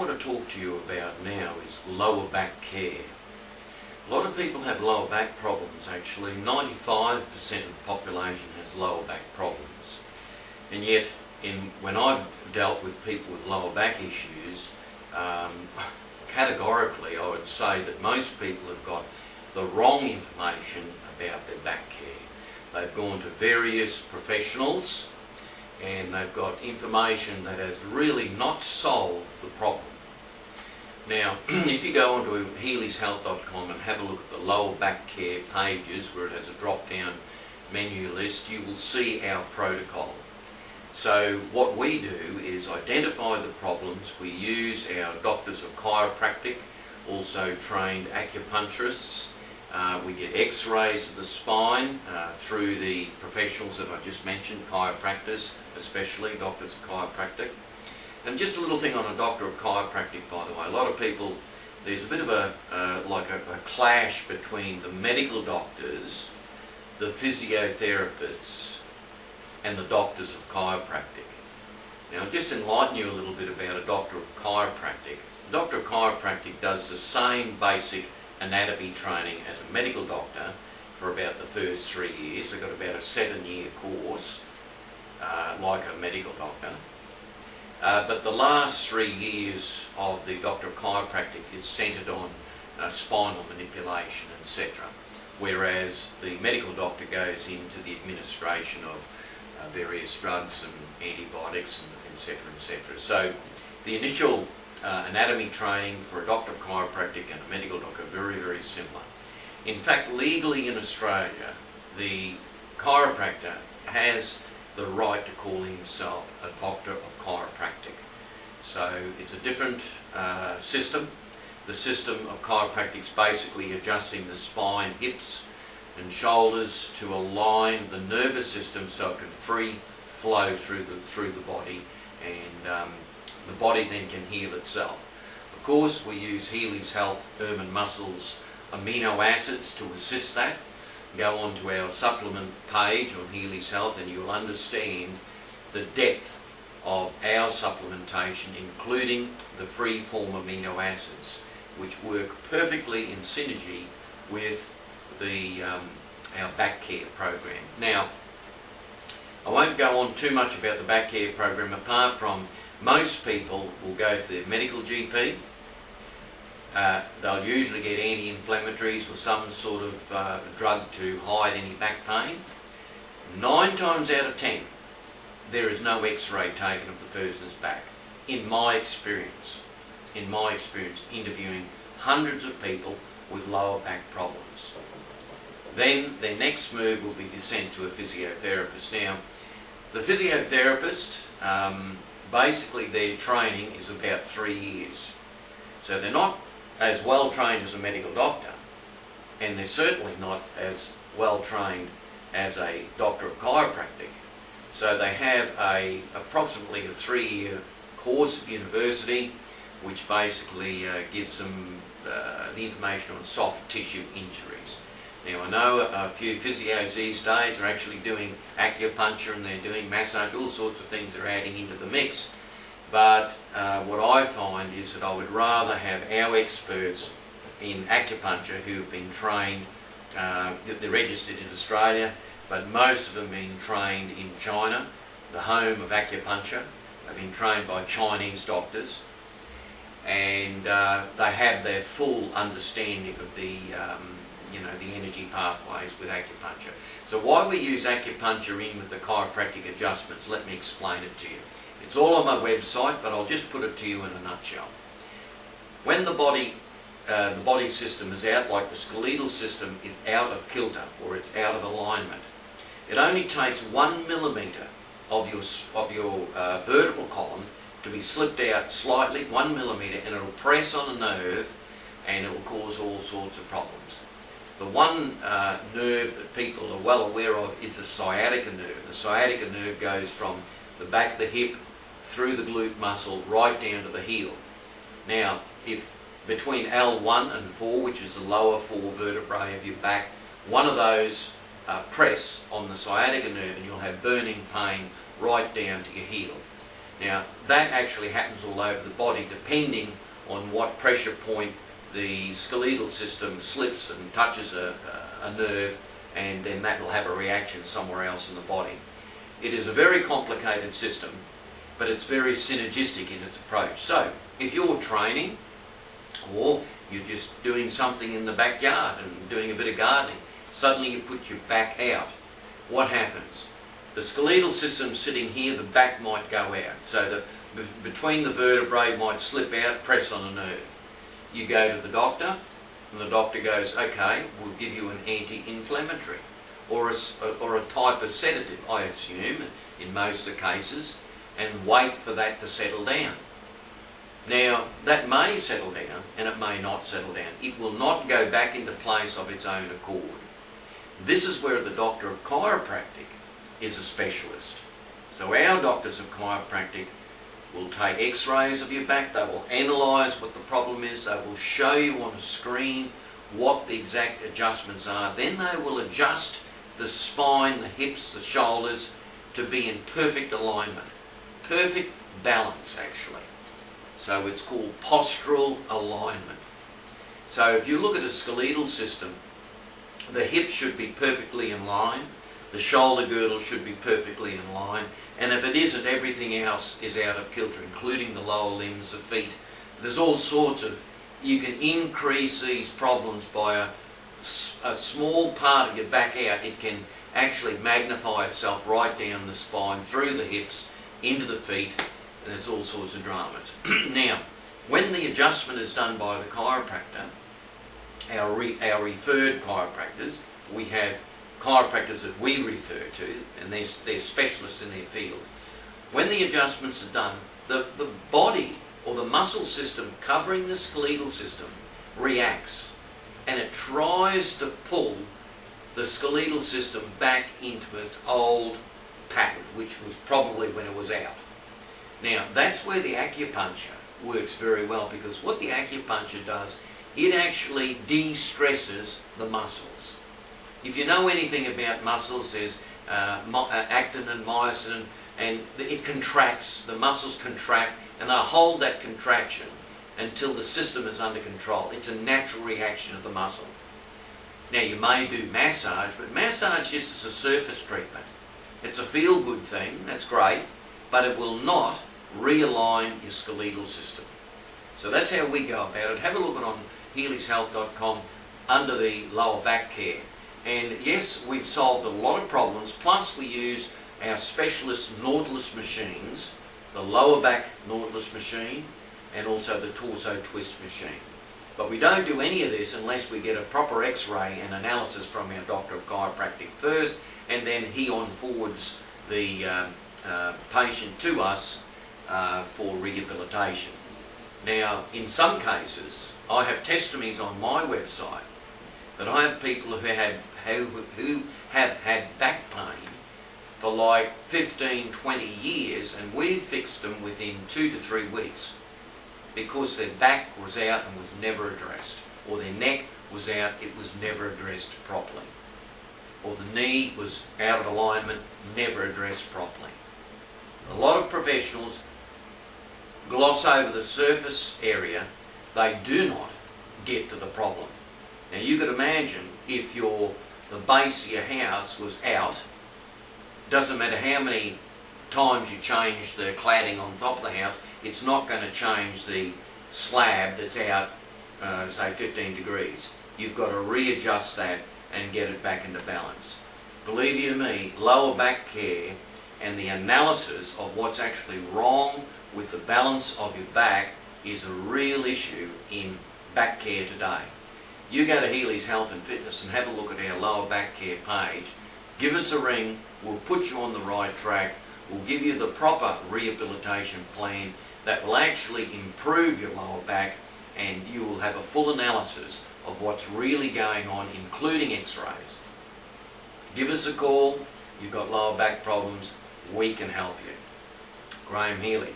want to talk to you about now is lower back care. A lot of people have lower back problems actually. 95% of the population has lower back problems. And yet, when I've dealt with people with lower back issues, categorically I would say that most people have got the wrong information about their back care. They've gone to various professionals and they've got information that has really not solved the problem. Now, if you go onto healyshealth.com and have a look at the lower back care pages where it has a drop-down menu list, you will see our protocol. So what we do is identify the problems. We use our doctors of chiropractic, also trained acupuncturists. We get x-rays of the spine through the professionals that I just mentioned, chiropractors, especially doctors of chiropractic. And just a little thing on a doctor of chiropractic, by the way. A lot of people, there's a bit of a clash between the medical doctors, the physiotherapists, and the doctors of chiropractic. Now, I'll just enlighten you a little bit about a doctor of chiropractic. A doctor of chiropractic does the same basic anatomy training as a medical doctor for about the first 3 years. They've got about a 7-year course, like a medical doctor. But the last 3 years of the doctor of chiropractic is centred on spinal manipulation, etc. Whereas the medical doctor goes into the administration of various drugs and antibiotics, and etc., etc. So the initial anatomy training for a doctor of chiropractic and a medical doctor are very, very similar. In fact, legally in Australia, the chiropractor has the right to call himself a doctor of chiropractic. So it's a different system. The system of chiropractic is basically adjusting the spine, hips and shoulders to align the nervous system so it can free flow through the body, and the body then can heal itself. Of course, we use Healy's Health Ermin Muscles amino acids to assist that. Go on to our supplement page on Healy's Health and you'll understand the depth of our supplementation, including the free form amino acids, which work perfectly in synergy with our back care program. Now, I won't go on too much about the back care program, apart from most people will go to their medical GP. They'll usually get anti-inflammatories or some sort of drug to hide any back pain. 9 times out of 10, there is no x-ray taken of the person's back. In my experience, interviewing hundreds of people with lower back problems. Then their next move will be to send to a physiotherapist. Now, the physiotherapist, basically their training is about 3 years. So they're not as well trained as a medical doctor, and they're certainly not as well trained as a doctor of chiropractic. So they have approximately a 3-year course at university, which basically gives them the information on soft tissue injuries. Now, I know a few physios these days are actually doing acupuncture and they're doing massage, all sorts of things they're adding into the mix. But what I find is that I would rather have our experts in acupuncture who have been trained, they're registered in Australia, but most of them have been trained in China, the home of acupuncture. They've been trained by Chinese doctors, and they have their full understanding of the the energy pathways with acupuncture. So why we use acupuncture in with the chiropractic adjustments, let me explain it to you. It's all on my website, but I'll just put it to you in a nutshell. When the body system is out, like the skeletal system is out of kilter or it's out of alignment, it only takes 1 millimetre of your vertebral column to be slipped out slightly, 1 millimetre, and it'll press on a nerve and it will cause all sorts of problems. The one nerve that people are well aware of is the sciatica nerve. The sciatica nerve goes from the back of the hip through the glute muscle right down to the heel. Now, if between L1 and 4, which is the lower 4 vertebrae of your back, one of those press on the sciatica nerve and you'll have burning pain right down to your heel. Now that actually happens all over the body depending on what pressure point the skeletal system slips and touches a nerve, and then that will have a reaction somewhere else in the body. It is a very complicated system, but it's very synergistic in its approach. So if you're training, or you're just doing something in the backyard and doing a bit of gardening, suddenly you put your back out, what happens? The skeletal system sitting here, the back might go out, so between the vertebrae might slip out, press on a nerve. You go to the doctor, and the doctor goes, okay, we'll give you an anti-inflammatory or a type of sedative, I assume, in most of the cases, and wait for that to settle down. Now, that may settle down, and it may not settle down. It will not go back into place of its own accord. This is where the doctor of chiropractic is a specialist. So our doctors of chiropractic will take x-rays of your back, they will analyse what the problem is, they will show you on a screen what the exact adjustments are, then they will adjust the spine, the hips, the shoulders to be in perfect alignment, perfect balance actually. So it's called postural alignment. So if you look at a skeletal system, the hips should be perfectly in line, the shoulder girdle should be perfectly in line, and if it isn't, everything else is out of kilter, including the lower limbs, the feet. There's all sorts of, you can increase these problems by a small part of your back out. It can actually magnify itself right down the spine, through the hips, into the feet, and there's all sorts of dramas. Now, when the adjustment is done by the chiropractor, our referred chiropractors, we have chiropractors that we refer to, and they're specialists in their field. When the adjustments are done, the body or the muscle system covering the skeletal system reacts, and it tries to pull the skeletal system back into its old pattern, which was probably when it was out. Now, that's where the acupuncture works very well, because what the acupuncture does, it actually de-stresses the muscles. If you know anything about muscles, there's actin and myosin, and it contracts, the muscles contract, and they hold that contraction until the system is under control. It's a natural reaction of the muscle. Now, you may do massage, but massage just is a surface treatment. It's a feel-good thing, that's great, but it will not realign your skeletal system. So that's how we go about it. Have a look at on healieshealth.com under the lower back care. And yes, we've solved a lot of problems, plus we use our specialist Nautilus machines, the lower back Nautilus machine, and also the torso twist machine. But we don't do any of this unless we get a proper x-ray and analysis from our doctor of chiropractic first, and then he on-forwards the patient to us for rehabilitation. Now, in some cases, I have testimonies on my website that I have people who have had back pain for like 15, 20 years, and we've fixed them within 2 to 3 weeks because their back was out and was never addressed, or their neck was out, it was never addressed properly, or the knee was out of alignment, never addressed properly. A lot of professionals gloss over the surface area, they do not get to the problem. Now you could imagine if the base of your house was out, doesn't matter how many times you change the cladding on top of the house, it's not going to change the slab that's out, say 15 degrees. You've got to readjust that and get it back into balance. Believe you me, lower back care and the analysis of what's actually wrong with the balance of your back is a real issue in back care today. You go to Healies Health and Fitness and have a look at our lower back care page. Give us a ring, we'll put you on the right track, we'll give you the proper rehabilitation plan that will actually improve your lower back, and you will have a full analysis of what's really going on, including x-rays. Give us a call, you've got lower back problems, we can help you. Graham Healy,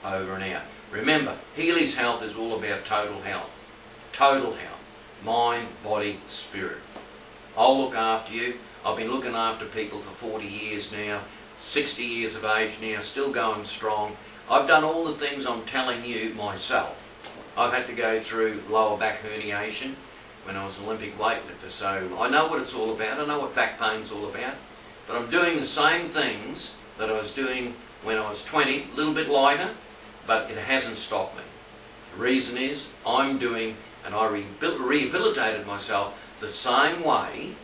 over and out. Remember, Healies Health is all about total health. Total health. Mind, body, spirit. I'll look after you. I've been looking after people for 40 years now, 60 years of age now, still going strong. I've done all the things I'm telling you myself. I've had to go through lower back herniation when I was an Olympic weightlifter, so I know what it's all about. I know what back pain's all about. But I'm doing the same things that I was doing when I was 20, a little bit lighter, but it hasn't stopped me. The reason is I'm doing, and I rehabilitated myself the same way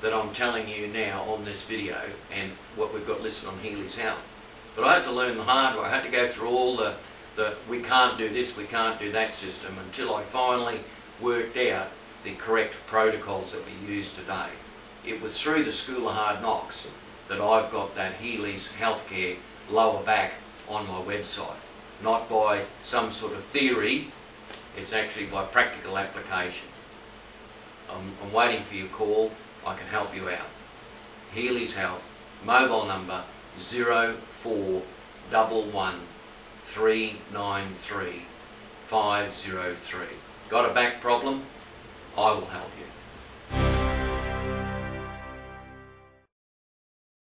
that I'm telling you now on this video and what we've got listed on Healy's Health. But I had to learn the hard way. I had to go through all the we can't do this, we can't do that system until I finally worked out the correct protocols that we use today. It was through the School of Hard Knocks that I've got that Healy's Healthcare lower back on my website. Not by some sort of theory, it's actually by practical application. I'm waiting for your call. I can help you out. Healy's Health, mobile number 0411 393 503. Got a back problem? I will help you.